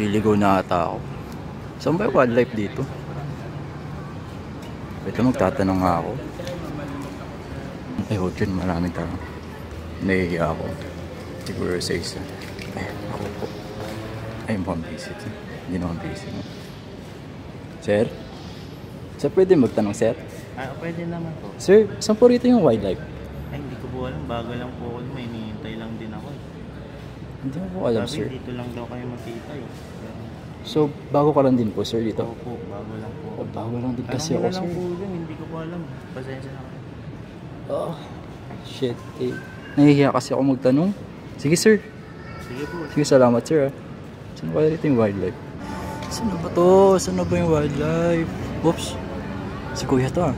Maliligaw na ata ako. Saan ba yung wildlife dito? Ito magtatanong nga ako. Ay, huwag yun. Maraming tao. Nahihiya ako. Siguro sa isa. Ay, ako po. Ay, mukhang busy. Hindi naman busy. Sir? Sir, pwede magtanong, sir? Pwede naman po. Sir, saan po rito yung wildlife? Ay, hindi ko po alam. Bago lang po ako. May hinihintay lang din ako. Hindi ko po alam, sir. Dito lang daw kayo makita eh. So, bago ka lang din po, sir, dito? Opo, bago lang po. Bago lang din kasi ako, sir. Lang po yun. Hindi ko po alam. Pasensya na kayo. Oh, shit. Eh. Nahihiya kasi ako magtanong. Sige, sir. Sige po. Sige, salamat, sir. Saan ba rito yung wildlife? Saan ba to? Saan ba yung wildlife? Oops. Si kuya to ah.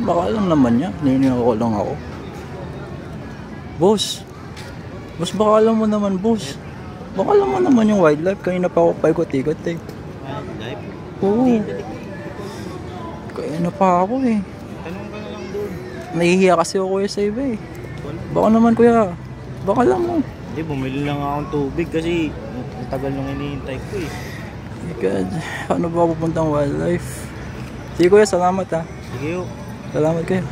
Baka alam naman niya. Ninihaw ko lang ako. Boss. Boss, baka alam mo naman, boss. Baka alam mo naman yung wildlife. Kanina pa ako paikot-ikot eh. Wildlife? Oo. Kanina pa ako eh. Tanong ka na lang doon. Nahihiya kasi ako kuya sa iba eh. Baka naman kuya. Baka alam mo. Hindi, bumili lang akong tubig kasi ang tagal nung hinihintay ko eh. My God. Ano ba pupuntang wildlife? Sige kuya, salamat ha. Sige ho. Salamat kuya.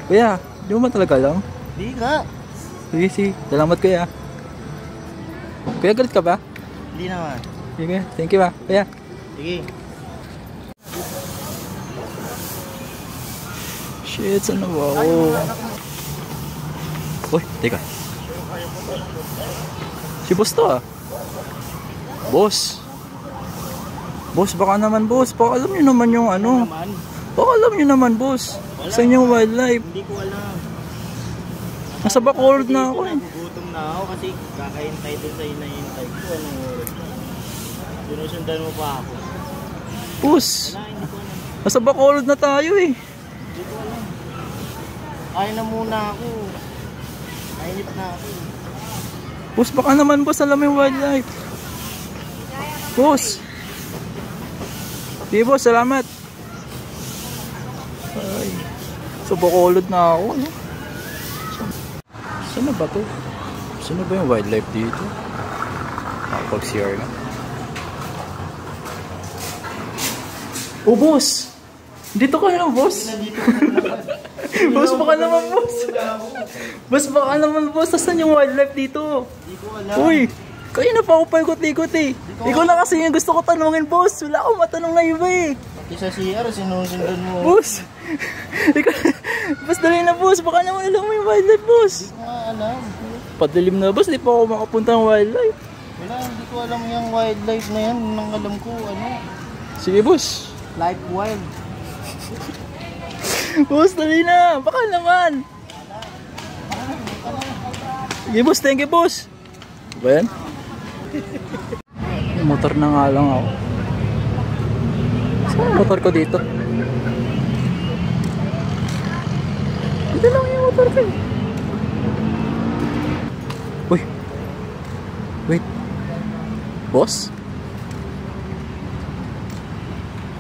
Kuya, di mo ba talaga alam? Di ka. Sige, sige. Salamat kuya. Kuya, galit ka ba? Hindi naman. Sige kuya. Thank you ha. Kuya. Sige. Shit, saan na ba ako? Uy, teka. Si boss to ah. Boss. Boss, baka naman boss. Baka alam nyo naman yung ano. Baka alam nyo naman boss. Saan yung wildlife? Hindi ko alam. Nasa Bacolod na ako eh. Nagugutom na ako kasi kakahintay doon sa hinahintay ko. Anong oras na? Sinusundan mo pa ako. Boss. Wala, hindi ko alam. Nasa Bacolod na tayo eh. Hindi ko alam. Kaya na muna ako. Kainip na ako. Boss, baka naman boss alam yung wildlife. Boss. Sige boss, salamat. Ay. So Bacolod na ako. Ano? Saan na ba to? Saan na ba yung wildlife dito? Nakapag-CR na. Oh boss! Dito ka na boss! Boss baka naman boss! Boss baka naman boss! Saan yung wildlife dito? Hindi ko alam. Uy! Kaya na pa ako paikot-ikot eh. Ikaw na kasi yung gusto ko tanungin boss. Wala akong matanong na iba eh. Pati sa CR, sinusundan mo. Boss! Boss, dali na boss. Baka naman alam mo yung wildlife boss. Hindi ko nga alam. Padilim na boss. Di pa ako makapunta ng wildlife. Wala, hindi ko alam yung wildlife na yan. Nang alam ko, ano? Sige boss. Life wild. Boss, dali na. Baka naman. Sige boss, thank you boss. Ba yan? Motor na nga lang ako. Saan yung motor ko dito? Dito lang yung motor ko. Uy. Wait. Boss?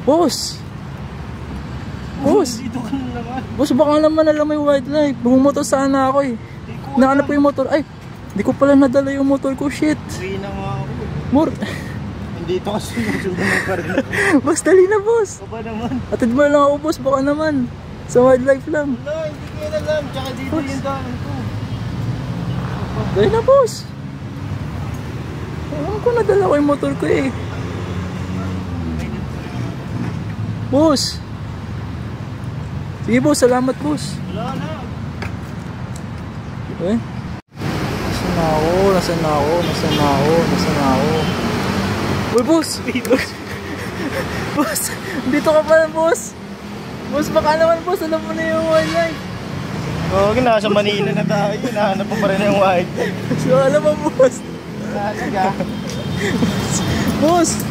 Boss? Boss? Dito ka na naman. Boss, baka naman alam mo yung wildlife. Bumotor sana ako eh. Nahanap ko yung motor. Ay, hindi ko pala nadala yung motor ko. Shit. Uwi na nga ako. Mor. Dito ka sinusundan mo pa rin. Boss, dali na boss. Aba naman. Atid mo lang ako boss. Baka naman. Sa wildlife lang. Wala, hindi ko yan alam. Tsaka dito Boss. yung daan ko. Dali na boss. Alam ko nadala ko yung motor ko eh. Boss. Sige boss, salamat boss. Wala na. Eh? Nasaan na ako? Nasaan na ako? Nasaan na ako? Nasaan na ako? Uy boss! Boss! Dito ka pala boss! Boss, baka naman boss, alam mo na yung wildlife. Oo, nasa Manila na tayo. Hinahanap mo pa rin yung wildlife. So alam mo boss! Talaga. Boss!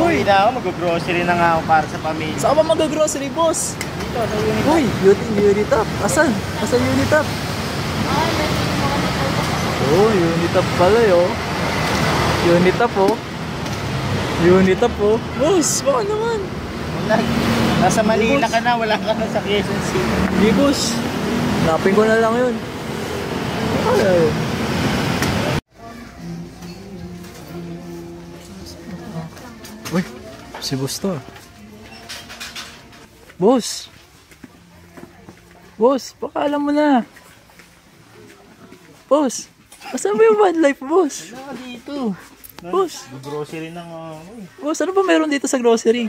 Uy na ako, mag-grocery na nga ako para sa pamilya. Saan ka ba mag-grocery boss? Dito, sa unit. Uy! Unitap! Asan? Asan Unitap? Oh, Unitap pala yun. Unitap oh. Unitap oh. Boss, baka naman. Wala. Nasa Manila ka na, wala ka na sa Quezon City. Hindi boss. Hanapin ko na lang yun. Ano yun? Uy, si boss to. Boss! Boss, baka alam mo na. Boss, asan ba yung wildlife, boss? Wala ka dito. Boss, Grocery ng boss, ano ba meron dito sa grocery?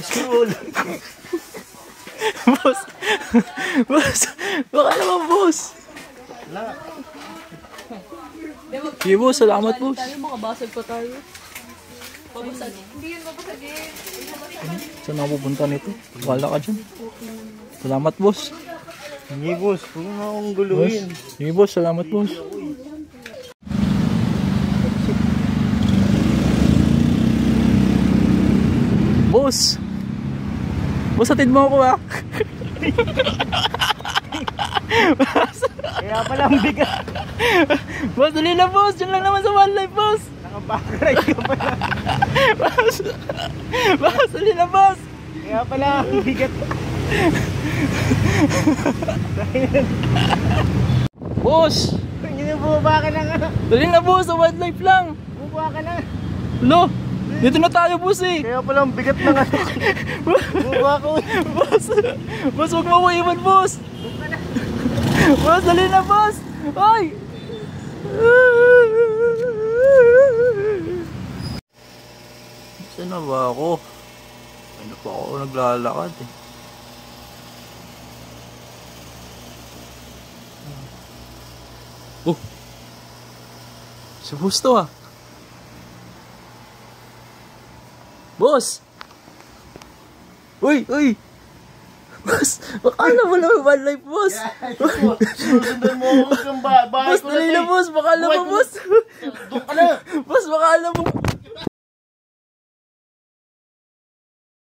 scroll. Boss, boss, baka naman, boss. Wala. Sige, boss, salamat, boss. Tayo, makabasag pa tayo. Babasag. Hindi yun babasagin. Saan ako pupunta nito? Wala ka dyan. Salamat, boss. Hindi boss, huwag mo akong Boss. guluhin. Sige, boss, salamat, boss. Boss! Boss, atid mo ako, ah. Kaya pala ang bigat. Boss, dali na, boss. Diyan lang naman sa wildlife, boss. Nakabakride ka pala. Boss! Boss, dali na, boss. Kaya pala ang bigat. Boss! Hindi na bumaba ka na nga. Dali na, boss. Sa wildlife lang. Bumaba ka na. Lo, dito na tayo, boss, eh. Kaya pala ang bigat ng ano. Bumaba ko. Boss! Boss, huwag mo ko iwan, boss. Boss, dali na, boss. Ay! Saan na ba ako? Ano pa ako naglalakad, eh. Oh! Si boss to, ah. Boss! Uy! Uy! Boss! Baka alam mo lang wildlife, boss! Susundan mo ako hanggang bahay Boss, ko dali na, boss! Baka alam mo, boss! Doon ka na. Boss, baka alam mo!